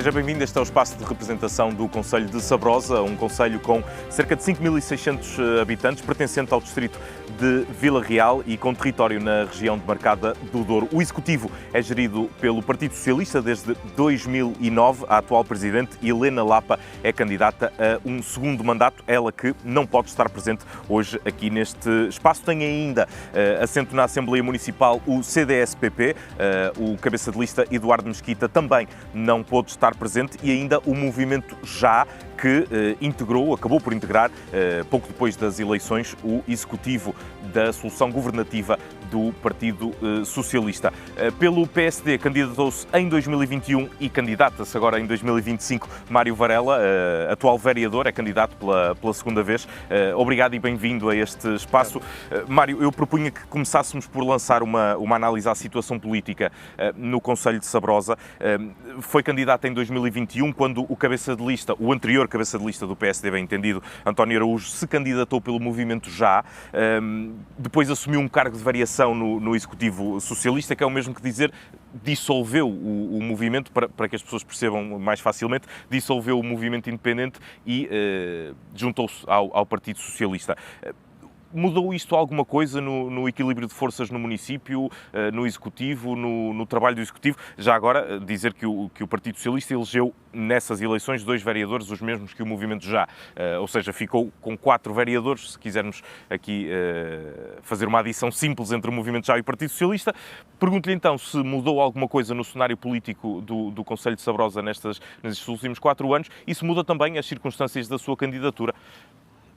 Seja bem-vindo, este é o espaço de representação do Concelho de Sabrosa, um concelho com cerca de 5.600 habitantes, pertencente ao distrito de Vila Real e com território na região demarcada do Douro. O Executivo é gerido pelo Partido Socialista desde 2009. A atual Presidente, Helena Lapa, é candidata a um segundo mandato, ela que não pode estar presente hoje aqui neste espaço. Tem ainda assento na Assembleia Municipal o CDS-PP, o cabeça de lista Eduardo Mesquita também não pôde estar presente, e ainda o Movimento Já, que acabou por integrar, pouco depois das eleições, o Executivo da Solução Governativa do Partido Socialista. Pelo PSD candidatou-se em 2021 e candidata-se agora em 2025 Mário Varela, atual vereador, é candidato pela segunda vez. Obrigado e bem-vindo a este espaço. Mário, eu propunha que começássemos por lançar uma análise à situação política no Concelho de Sabrosa. Foi candidato em 2021, quando o anterior cabeça de lista do PSD, bem entendido, António Araújo, se candidatou pelo Movimento Já. Depois assumiu um cargo de variação no Executivo Socialista, que é o mesmo que dizer dissolveu o movimento, para que as pessoas percebam mais facilmente, dissolveu o movimento independente e juntou-se ao Partido Socialista. Mudou isto alguma coisa no equilíbrio de forças no município, no Executivo, no trabalho do Executivo? Já agora, dizer que o Partido Socialista elegeu nessas eleições 2 vereadores, os mesmos que o Movimento Já. Ou seja, ficou com 4 vereadores, se quisermos aqui fazer uma adição simples entre o Movimento Já e o Partido Socialista. Pergunto-lhe então se mudou alguma coisa no cenário político do Concelho de Sabrosa nestes últimos 4 anos, e se muda também as circunstâncias da sua candidatura.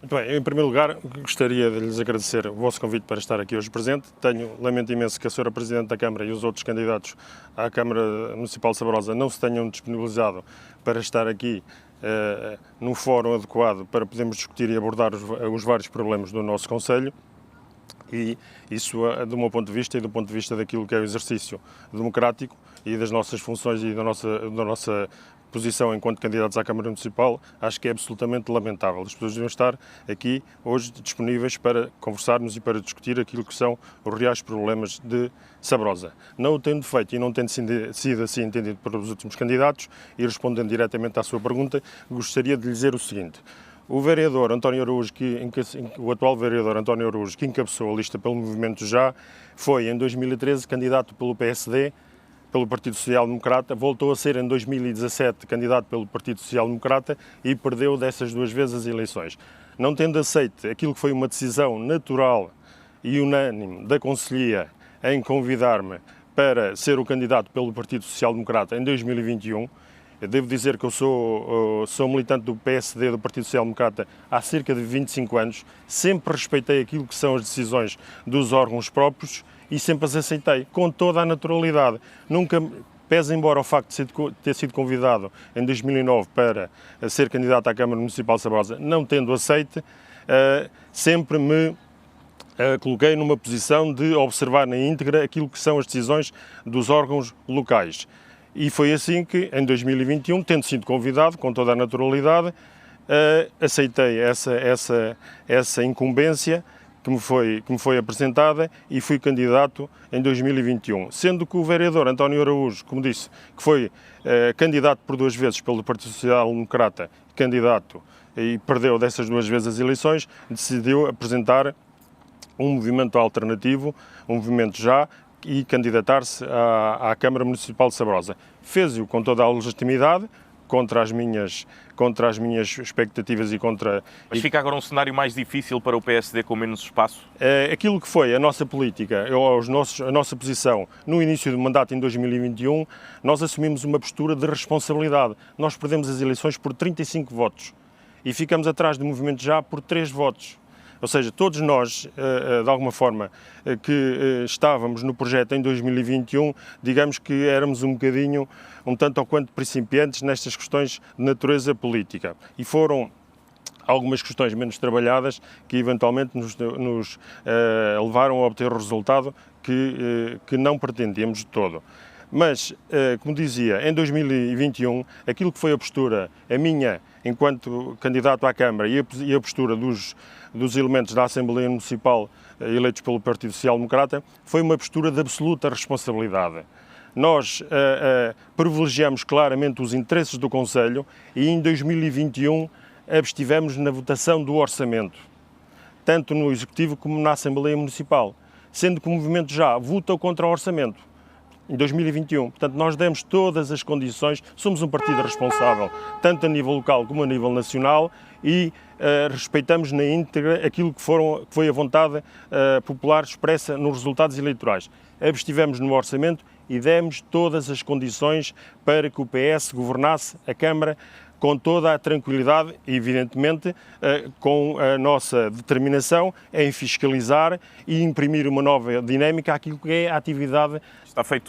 Muito bem, em primeiro lugar, gostaria de lhes agradecer o vosso convite para estar aqui hoje presente. Lamento imenso que a Sra. Presidente da Câmara e os outros candidatos à Câmara Municipal de Sabrosa não se tenham disponibilizado para estar aqui num fórum adequado para podermos discutir e abordar os vários problemas do nosso Concelho. E isso, do meu ponto de vista e do ponto de vista daquilo que é o exercício democrático e das nossas funções e da nossa posição enquanto candidatos à Câmara Municipal, acho que é absolutamente lamentável. As pessoas deviam estar aqui hoje disponíveis para conversarmos e para discutir aquilo que são os reais problemas de Sabrosa. Não o tendo feito e não tendo sido assim entendido pelos últimos candidatos, e respondendo diretamente à sua pergunta, gostaria de lhe dizer o seguinte. O vereador António Araújo, o atual vereador António Araújo, que encabeçou a lista pelo Movimento Já, foi em 2013 candidato pelo PSD, pelo Partido Social Democrata, voltou a ser em 2017 candidato pelo Partido Social Democrata e perdeu dessas 2 vezes as eleições. Não tendo aceito aquilo que foi uma decisão natural e unânime da Conselhia em convidar-me para ser o candidato pelo Partido Social Democrata em 2021, eu devo dizer que eu sou militante do PSD, do Partido Social Democrata, há cerca de 25 anos, sempre respeitei aquilo que são as decisões dos órgãos próprios e sempre as aceitei, com toda a naturalidade. Nunca, pese embora o facto de ter sido convidado em 2009 para ser candidato à Câmara Municipal de Sabrosa, não tendo aceite, sempre me coloquei numa posição de observar na íntegra aquilo que são as decisões dos órgãos locais. E foi assim que, em 2021, tendo sido convidado, com toda a naturalidade, aceitei essa incumbência que me foi apresentada e fui candidato em 2021. Sendo que o vereador António Araújo, como disse, que foi candidato por 2 vezes pelo Partido Social Democrata, candidato e perdeu dessas 2 vezes as eleições, decidiu apresentar um movimento alternativo, um Movimento Já, e candidatar-se à Câmara Municipal de Sabrosa. Fez-o com toda a legitimidade, contra as minhas expectativas e contra... Mas fica agora um cenário mais difícil para o PSD com menos espaço? Aquilo que foi a nossa política, a nossa posição no início do mandato em 2021, nós assumimos uma postura de responsabilidade. Nós perdemos as eleições por 35 votos e ficamos atrás do Movimento Já por 3 votos. Ou seja, todos nós, de alguma forma, que estávamos no projeto em 2021, digamos que éramos um tanto ou quanto principiantes nestas questões de natureza política. E foram algumas questões menos trabalhadas que eventualmente nos levaram a obter o resultado que não pretendíamos de todo. Mas, como dizia, em 2021, aquilo que foi a postura, a minha, enquanto candidato à Câmara, e a postura dos elementos da Assembleia Municipal eleitos pelo Partido Social Democrata, foi uma postura de absoluta responsabilidade. nós privilegiamos claramente os interesses do Conselho e em 2021 abstivemos na votação do orçamento, tanto no Executivo como na Assembleia Municipal, sendo que o Movimento Já votou contra o orçamento em 2021. Portanto, nós demos todas as condições, somos um partido responsável, tanto a nível local como a nível nacional, e respeitamos na íntegra aquilo que foi a vontade popular expressa nos resultados eleitorais. Abstivemos no orçamento e demos todas as condições para que o PS governasse a Câmara com toda a tranquilidade e, evidentemente, com a nossa determinação em fiscalizar e imprimir uma nova dinâmica àquilo que é a atividade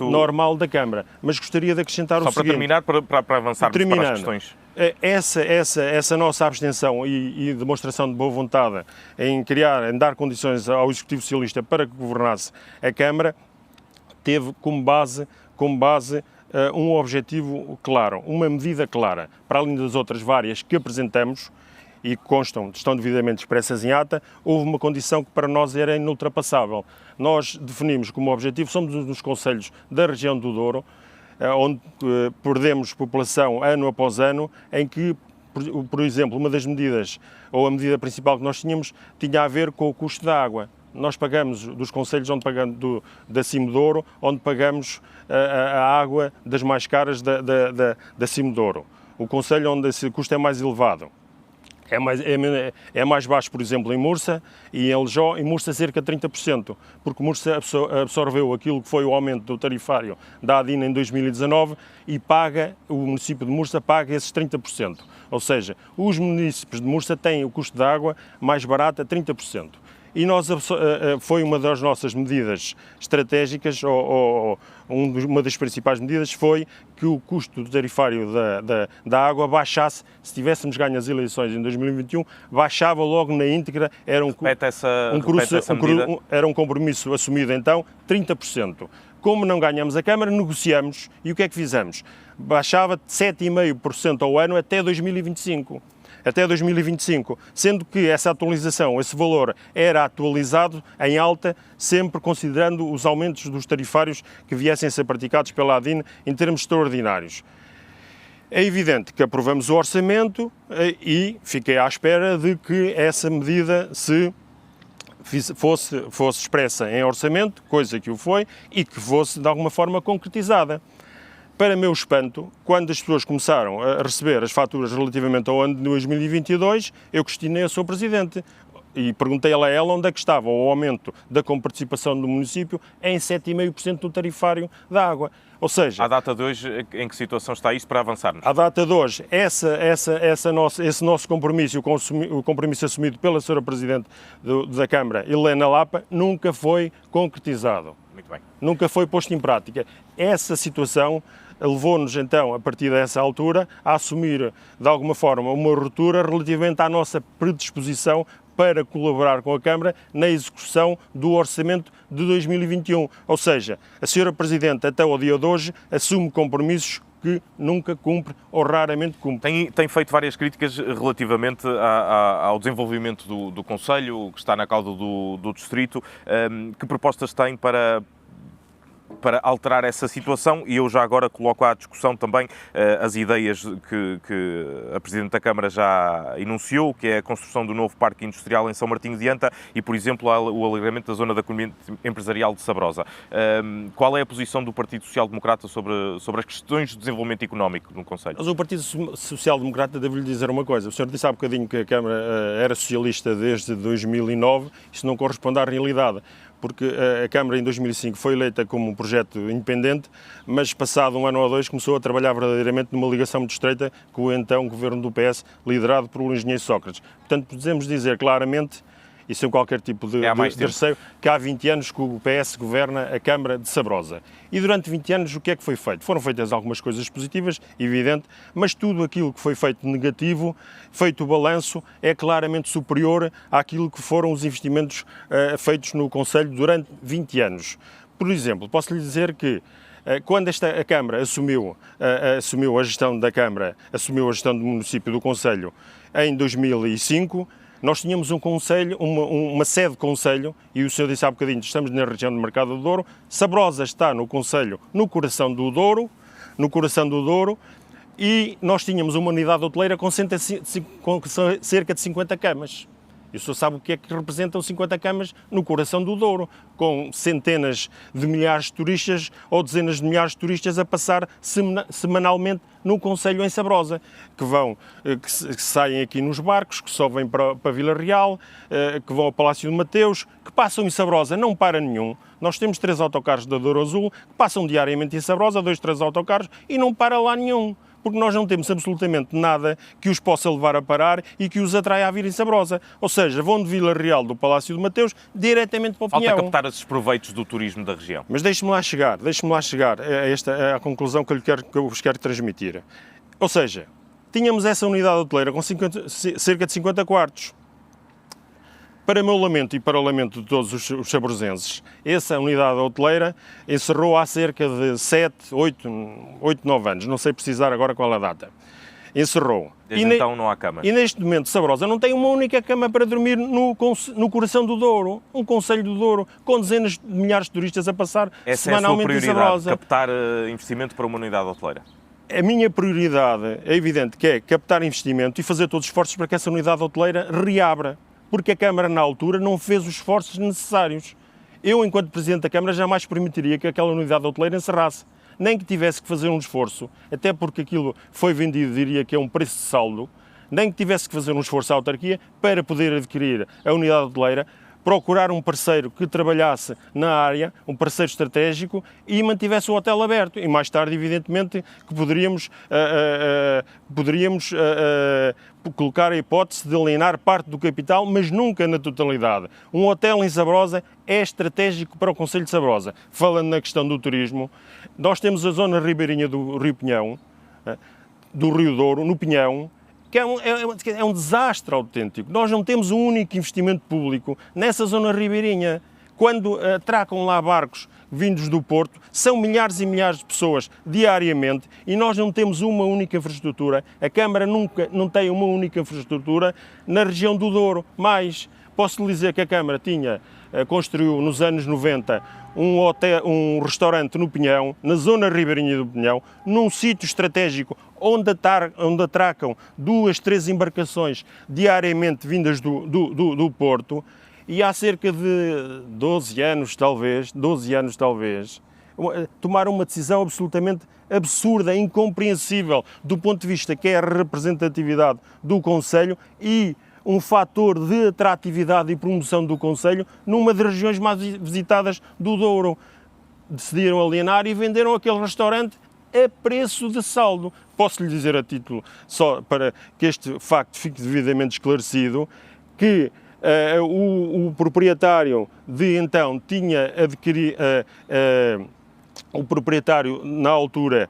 normal da Câmara. Mas gostaria de acrescentar o seguinte... Só para terminar, para avançarmos para as questões. Essa nossa abstenção e demonstração de boa vontade em dar condições ao Executivo Socialista para que governasse a Câmara, teve como base um objetivo claro, uma medida clara, para além das outras várias que apresentamos e que estão devidamente expressas em ata, houve uma condição que para nós era inultrapassável. Nós definimos como objetivo, somos um dos concelhos da região do Douro, onde perdemos população ano após ano, em que, por exemplo, uma das medidas, ou a medida principal que nós tínhamos, tinha a ver com o custo da água. Nós pagamos dos concelhos da Cimo Douro, onde pagamos a água das mais caras da Cimo Douro. O concelho onde esse custo é mais elevado é mais baixo, por exemplo, em Mursa e em Aljó, em Mursa cerca de 30%, porque Mursa absorveu aquilo que foi o aumento do tarifário da ADIN em 2019 e o município de Mursa paga esses 30%. Ou seja, os municípios de Mursa têm o custo da água mais barato a 30%. E foi uma das nossas medidas estratégicas, uma das principais medidas foi que o custo do tarifário da água baixasse. Se tivéssemos ganho as eleições em 2021, baixava logo na íntegra, era um compromisso assumido então, 30%. Como não ganhamos a Câmara, negociamos e o que é que fizemos? Baixava de 7,5% ao ano até 2025. Até 2025, sendo que essa atualização, esse valor era atualizado em alta, sempre considerando os aumentos dos tarifários que viessem a ser praticados pela ADIN em termos extraordinários. É evidente que aprovamos o orçamento e fiquei à espera de que essa medida fosse expressa em orçamento, coisa que o foi, e que fosse de alguma forma concretizada. Para meu espanto, quando as pessoas começaram a receber as faturas relativamente ao ano de 2022, eu questionei a Sr. Presidente e perguntei a ela onde é que estava o aumento da comparticipação do município em 7,5% do tarifário da água. Ou seja... À data de hoje, em que situação está isto para avançarmos? À data de hoje, esse nosso compromisso, o compromisso assumido pela Sra. Presidente da Câmara, Helena Lapa, nunca foi concretizado. Muito bem. Nunca foi posto em prática. Essa situação levou-nos então, a partir dessa altura, a assumir de alguma forma uma ruptura relativamente à nossa predisposição para colaborar com a Câmara na execução do orçamento de 2021. Ou seja, a Sra. Presidente até ao dia de hoje assume compromissos que nunca cumpre ou raramente cumpre. Tem feito várias críticas relativamente ao desenvolvimento do Conselho, que está na cauda do Distrito. Que propostas tem para alterar essa situação? E eu já agora coloco à discussão também as ideias que a Presidente da Câmara já enunciou, que é a construção do novo Parque Industrial em São Martinho de Anta e, por exemplo, o alargamento da zona da economia empresarial de Sabrosa. Qual é a posição do Partido Social Democrata sobre as questões de desenvolvimento económico no Conselho? Mas o Partido Social Democrata, devo-lhe dizer uma coisa. O senhor disse há bocadinho que a Câmara era socialista desde 2009. Isso não corresponde à realidade, porque a Câmara em 2005 foi eleita como um projeto independente, mas passado um ano ou dois começou a trabalhar verdadeiramente numa ligação muito estreita com o então governo do PS, liderado pelo engenheiro Sócrates. Portanto, podemos dizer claramente, e sem qualquer tipo de receio, que há 20 anos que o PS governa a Câmara de Sabrosa. E durante 20 anos o que é que foi feito? Foram feitas algumas coisas positivas, evidente, mas tudo aquilo que foi feito negativo, feito o balanço, é claramente superior àquilo que foram os investimentos feitos no Conselho durante 20 anos. Por exemplo, posso lhe dizer que quando a Câmara assumiu a gestão da Câmara, assumiu a gestão do município do Conselho em 2005, nós tínhamos um concelho, uma sede de concelho, e o senhor disse há bocadinho, estamos na região de Mercado do Douro. Sabrosa está no concelho, no coração do Douro, e nós tínhamos uma unidade hoteleira com cerca de 50 camas. E o senhor sabe o que é que representam 50 camas no coração do Douro, com centenas de milhares de turistas ou dezenas de milhares de turistas a passar semanalmente no concelho em Sabrosa, que saem aqui nos barcos, que só vêm para Vila Real, que vão ao Palácio de Mateus, que passam em Sabrosa, não para nenhum. Nós temos 3 autocarros da Douro Azul, que passam diariamente em Sabrosa, 2, 3 autocarros, e não para lá nenhum. Porque nós não temos absolutamente nada que os possa levar a parar e que os atraia a vir em Sabrosa. Ou seja, vão de Vila Real do Palácio de Mateus diretamente para o Pinhão. Falta captar esses proveitos do turismo da região. Mas deixe-me lá chegar a conclusão que eu vos quero transmitir. Ou seja, tínhamos essa unidade hoteleira com cerca de 50 quartos. Para o meu lamento e para o lamento de todos os sabrosenses, essa unidade hoteleira encerrou há cerca de 8, 9 anos, não sei precisar agora qual é a data. Encerrou. Desde então não há camas. E neste momento Sabrosa não tem uma única cama para dormir no coração do Douro, um concelho do Douro, com dezenas de milhares de turistas a passar semanalmente em Sabrosa. Captar investimento para uma unidade hoteleira? A minha prioridade é evidente que é captar investimento e fazer todos os esforços para que essa unidade hoteleira reabra. Porque a Câmara, na altura, não fez os esforços necessários. Eu, enquanto Presidente da Câmara, jamais permitiria que aquela unidade hoteleira encerrasse. Nem que tivesse que fazer um esforço, até porque aquilo foi vendido, diria que é um preço de saldo, nem que tivesse que fazer um esforço à autarquia para poder adquirir a unidade hoteleira, procurar um parceiro que trabalhasse na área, um parceiro estratégico, e mantivesse o hotel aberto. E mais tarde, evidentemente, que poderíamos colocar a hipótese de alienar parte do capital, mas nunca na totalidade. Um hotel em Sabrosa é estratégico para o concelho de Sabrosa. Falando na questão do turismo, nós temos a zona ribeirinha do Rio Pinhão, do Rio Douro, no Pinhão, que é um desastre autêntico. Nós não temos um único investimento público nessa zona ribeirinha. Quando atracam lá barcos vindos do Porto, são milhares e milhares de pessoas diariamente e nós não temos uma única infraestrutura. A Câmara não tem uma única infraestrutura na região do Douro. Mas posso lhe dizer que a Câmara construiu nos anos 90 um restaurante no Pinhão, na zona ribeirinha do Pinhão, num sítio estratégico onde atracam 2, 3 embarcações diariamente vindas do Porto, e há cerca de 12 anos talvez, tomaram uma decisão absolutamente absurda, incompreensível do ponto de vista que é a representatividade do concelho e um fator de atratividade e promoção do concelho numa das regiões mais visitadas do Douro. Decidiram alienar e venderam aquele restaurante a preço de saldo. Posso lhe dizer a título, só para que este facto fique devidamente esclarecido, que o proprietário de então tinha adquirido, o proprietário na altura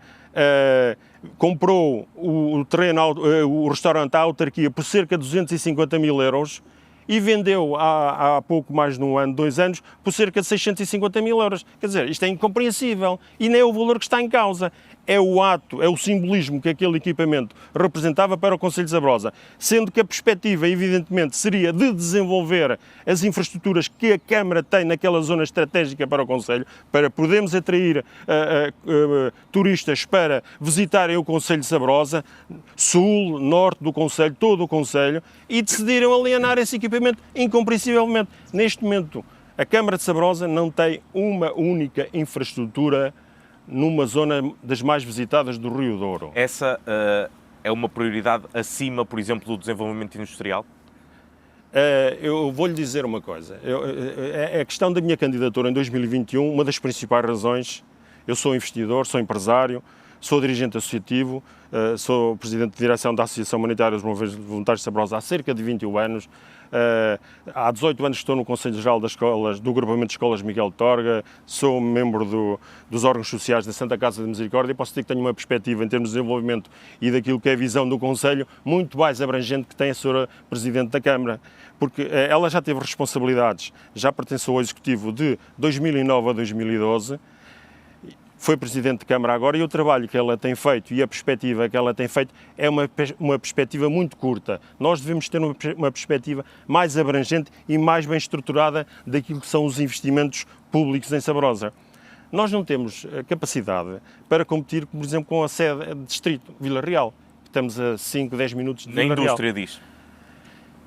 comprou o terreno, o restaurante à autarquia por cerca de 250 mil euros e vendeu há pouco mais de um ano, 2 anos, por cerca de 650 mil euros. Quer dizer, isto é incompreensível e nem é o valor que está em causa. É o ato, é o simbolismo que aquele equipamento representava para o concelho de Sabrosa, sendo que a perspectiva, evidentemente, seria de desenvolver as infraestruturas que a Câmara tem naquela zona estratégica para o concelho, para podermos atrair turistas para visitarem o concelho de Sabrosa, sul, norte do concelho, todo o concelho, e decidiram alienar esse equipamento incompreensivelmente. Neste momento, a Câmara de Sabrosa não tem uma única infraestrutura numa zona das mais visitadas do Rio Douro. Essa é uma prioridade acima, por exemplo, do desenvolvimento industrial? Eu vou-lhe dizer uma coisa. A questão da minha candidatura em 2021, uma das principais razões, eu sou investidor, sou empresário, sou dirigente associativo, sou presidente de direção da Associação Humanitária dos Bombeiros Voluntários de Sabrosa há cerca de 21 anos. Há 18 anos estou no Conselho Geral das Escolas, do Agrupamento de Escolas Miguel de Torga, sou membro dos órgãos sociais da Santa Casa de Misericórdia e posso dizer que tenho uma perspectiva em termos de desenvolvimento e daquilo que é a visão do Conselho muito mais abrangente que tem a Sra. Presidente da Câmara, porque ela já teve responsabilidades, já pertenceu ao Executivo de 2009 a 2012, foi Presidente de Câmara agora, e o trabalho que ela tem feito e a perspectiva que ela tem feito é uma perspectiva muito curta. Nós devemos ter uma perspectiva mais abrangente e mais bem estruturada daquilo que são os investimentos públicos em Sabrosa. Nós não temos capacidade para competir, por exemplo, com a sede de distrito, Vila Real. Estamos a 5, 10 minutos de Vila Real. Na indústria diz.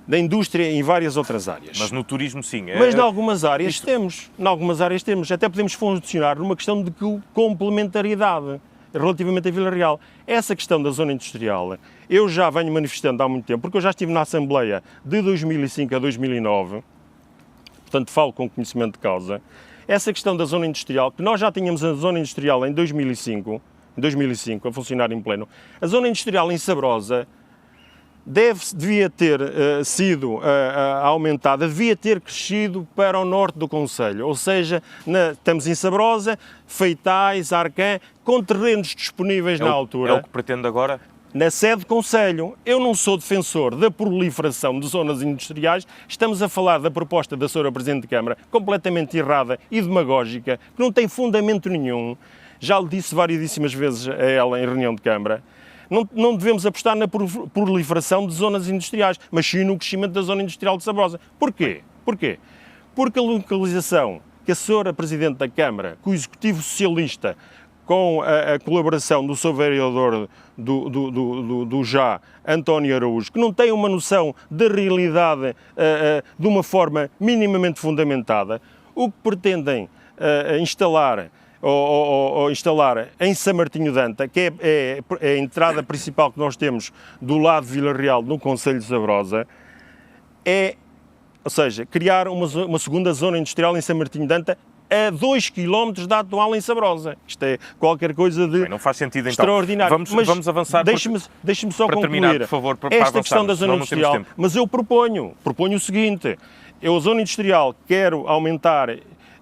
Da indústria em várias outras áreas. Mas no turismo sim. Mas em algumas áreas temos. Em algumas áreas temos. Até podemos funcionar numa questão de complementariedade relativamente a Vila Real. Essa questão da zona industrial, eu já venho manifestando há muito tempo, porque eu já estive na Assembleia de 2005 a 2009, portanto falo com conhecimento de causa. Essa questão da zona industrial, que nós já tínhamos a zona industrial em 2005 a funcionar em pleno, a zona industrial em Sabrosa devia ter sido aumentada, devia ter crescido para o norte do concelho, ou seja, estamos em Sabrosa, Feitais, Arcã, com terrenos disponíveis na altura. É o que pretende agora? Na sede do concelho. Eu não sou defensor da proliferação de zonas industriais, estamos a falar da proposta da Sra. Presidente de Câmara, completamente errada e demagógica, que não tem fundamento nenhum. Já lhe disse variedíssimas vezes a ela em reunião de Câmara. Não devemos apostar na proliferação de zonas industriais, mas sim no crescimento da zona industrial de Sabrosa. Porquê? Porque a localização que a Sra. Presidente da Câmara, que o Executivo Socialista, com a colaboração do seu vereador do já, António Araújo, que não tem uma noção da realidade de uma forma minimamente fundamentada, o que pretendem instalar em São Martinho de Anta, que é a entrada principal que nós temos do lado de Vila Real, no concelho de Sabrosa, ou seja, criar uma segunda zona industrial em São Martinho de Anta a 2 km da atual em Sabrosa. Isto é qualquer coisa de não faz sentido, então. Extraordinário. Vamos avançar. Deixe-me só para concluir. Terminar, por favor, para esta questão da zona industrial, mas eu proponho o seguinte: eu, a zona industrial, quero aumentar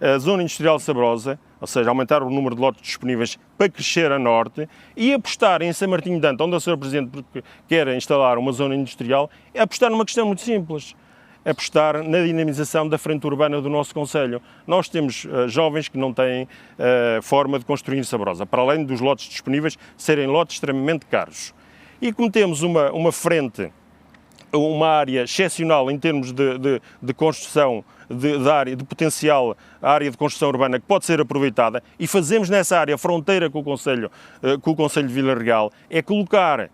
a zona industrial de Sabrosa, ou seja, aumentar o número de lotes disponíveis para crescer a norte, e apostar em São Martinho de Anta, onde a Sra. Presidente quer instalar uma zona industrial, é apostar numa questão muito simples. Apostar na dinamização da frente urbana do nosso concelho. Nós temos jovens que não têm forma de construir em Sabrosa, para além dos lotes disponíveis serem lotes extremamente caros. E como temos uma frente, uma área excepcional em termos de construção, de potencial, a área de construção urbana que pode ser aproveitada, e fazemos nessa área fronteira com o concelho de Vila Real, é colocar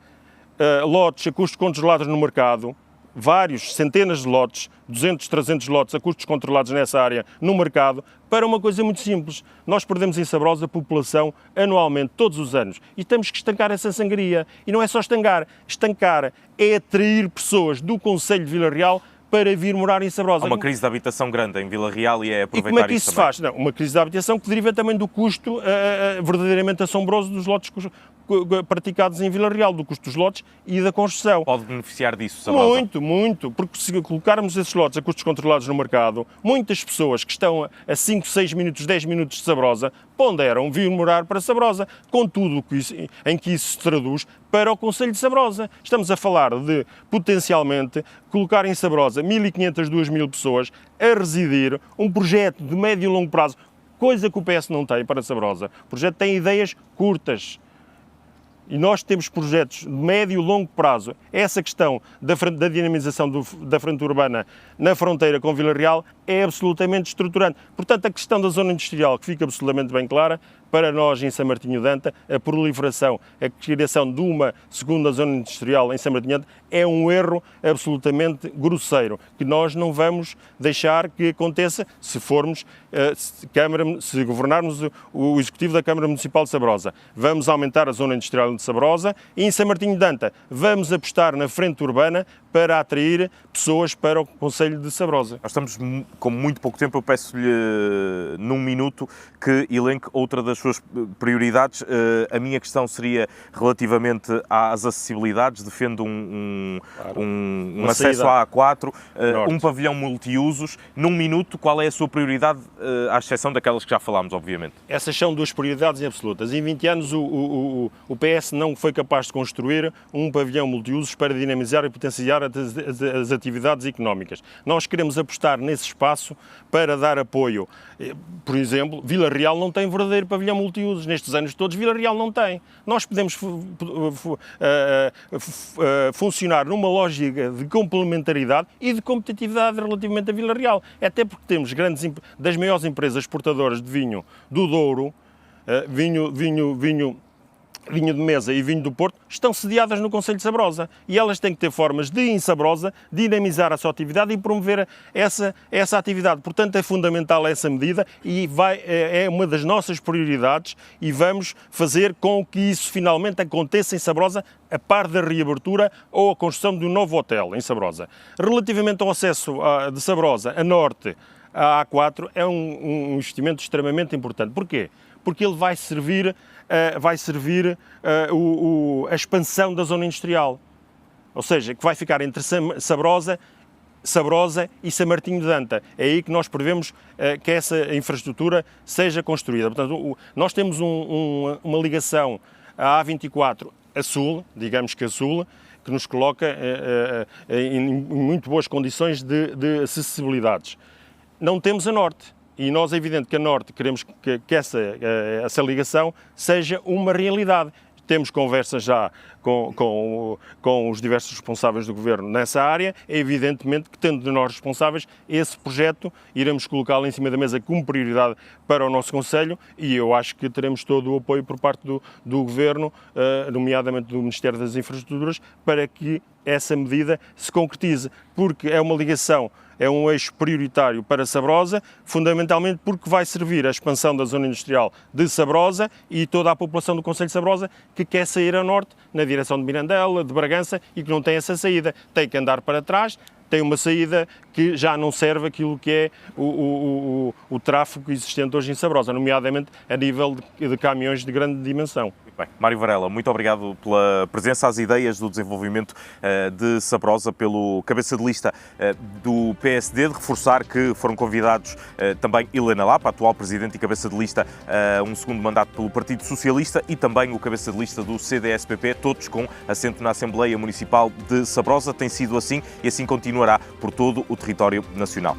lotes a custos controlados no mercado, vários, centenas de lotes, 200, 300 lotes a custos controlados nessa área no mercado, para uma coisa muito simples. Nós perdemos em Sabrosa a população anualmente, todos os anos, e temos que estancar essa sangria. E não é só estancar é atrair pessoas do concelho de Vila Real para vir morar em Sabrosa. Há uma crise de habitação grande em Vila Real e é aproveitar isso. E como é que isso se faz? Não, uma crise de habitação que deriva também do custo verdadeiramente assombroso dos lotes praticados em Vila Real, do custo dos lotes e da construção. Pode beneficiar disso, Sabrosa? Muito, porque se colocarmos esses lotes a custos controlados no mercado, muitas pessoas que estão a 5, 6 minutos, 10 minutos de Sabrosa ponderam vir morar para Sabrosa, com tudo em que isso se traduz para o concelho de Sabrosa. Estamos a falar de, potencialmente, colocar em Sabrosa 1.500, 2.000 pessoas a residir, um projeto de médio e longo prazo, coisa que o PS não tem para Sabrosa. O projeto tem ideias curtas. E nós temos projetos de médio e longo prazo. Essa questão da dinamização da frente urbana na fronteira com Vila Real é absolutamente estruturante. Portanto, a questão da zona industrial, que fica absolutamente bem clara, para nós em São Martinho de Anta, a proliferação, a criação de uma segunda zona industrial em São Martinho de Anta é um erro absolutamente grosseiro, que nós não vamos deixar que aconteça se governarmos o Executivo da Câmara Municipal de Sabrosa. Vamos aumentar a zona industrial de Sabrosa e em São Martinho de Anta vamos apostar na frente urbana para atrair pessoas para o concelho de Sabrosa. Nós estamos com muito pouco tempo, eu peço-lhe num minuto que elenque outra das suas prioridades. A minha questão seria relativamente às acessibilidades. Defendo um acesso à A4, um pavilhão multiusos. Num minuto, qual é a sua prioridade, à exceção daquelas que já falámos, obviamente? Essas são duas prioridades absolutas. Em 20 anos o PS não foi capaz de construir um pavilhão multiusos para dinamizar e potenciar as atividades económicas. Nós queremos apostar nesse espaço para dar apoio. Por exemplo, Vila Real não tem verdadeiro pavilhão pavilhão multiusos. Nestes anos todos, Vila Real não tem. Nós podemos funcionar numa lógica de complementaridade e de competitividade relativamente a Vila Real. Até porque temos das maiores empresas exportadoras de vinho do Douro, vinho de mesa e vinho do Porto, estão sediadas no Concelho de Sabrosa e elas têm que ter formas de, em Sabrosa, dinamizar a sua atividade e promover essa atividade. Portanto, é fundamental essa medida e é uma das nossas prioridades e vamos fazer com que isso finalmente aconteça em Sabrosa a par da reabertura ou a construção de um novo hotel em Sabrosa. Relativamente ao acesso de Sabrosa a norte, a A4, é um investimento extremamente importante. Porquê? Porque ele vai servir a expansão da zona industrial. Ou seja, que vai ficar entre Sabrosa e São Martinho de Anta. É aí que nós prevemos que essa infraestrutura seja construída. Portanto, nós temos uma ligação à A24 a sul, digamos que a sul, que nos coloca em muito boas condições de acessibilidades. Não temos a norte. E nós, é evidente que a norte queremos que essa ligação seja uma realidade. Temos conversas já com os diversos responsáveis do Governo nessa área. É evidentemente que, tendo de nós responsáveis, esse projeto iremos colocá-lo em cima da mesa como prioridade para o nosso Concelho e eu acho que teremos todo o apoio por parte do Governo, nomeadamente do Ministério das Infraestruturas, para que essa medida se concretize, porque é uma ligação, é um eixo prioritário para Sabrosa, fundamentalmente porque vai servir à expansão da zona industrial de Sabrosa e toda a população do Concelho de Sabrosa que quer sair a norte, na direção de Mirandela, de Bragança, e que não tem essa saída. Tem que andar para trás, tem uma saída que já não serve aquilo que é o tráfego existente hoje em Sabrosa, nomeadamente a nível de caminhões de grande dimensão. Muito bem. Mário Varela, muito obrigado pela presença, às ideias do desenvolvimento de Sabrosa pelo cabeça de lista do PSD, de reforçar que foram convidados também Helena Lapa, atual presidente e cabeça de lista a um segundo mandato pelo Partido Socialista, e também o cabeça de lista do CDS-PP, todos com assento na Assembleia Municipal de Sabrosa. Tem sido assim e assim continuará por todo o território nacional.